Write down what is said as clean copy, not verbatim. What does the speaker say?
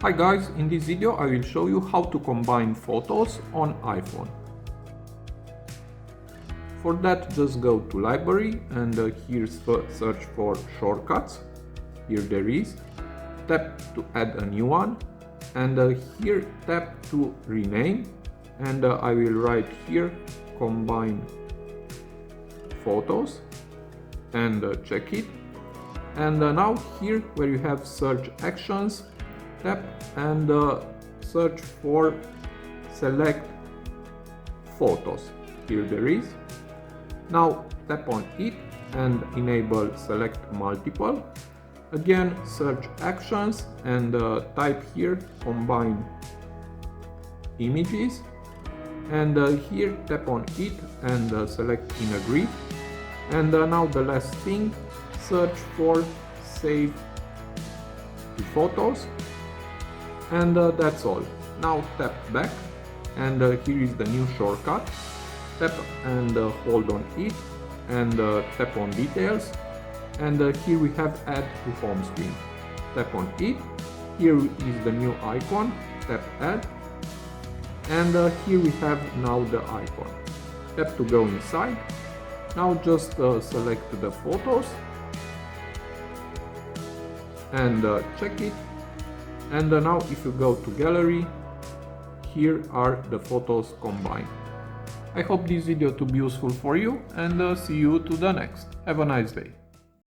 Hi guys, in this video I will show you how to combine photos on iPhone. For that, just go to library and here search for shortcuts. Here there is. Tap to add a new one and here tap to rename and I will write here combine photos and check it. And now here where you have search actions, tap and search for select photos. Here there is. Now tap on it and enable select multiple. Again search actions and type here combine images and here tap on it and select in a grid. And now the last thing, search for save to photos. And that's all. Now tap back and here is the new shortcut. Tap and hold on it and tap on details and here we have add to home screen. Tap on it. Here is the new icon. Tap add and here we have now the icon. Tap to go inside. Now just select the photos and check it. And now if you go to gallery, here are the photos combined. I hope this video to be useful for you and see you to the next. Have a nice day.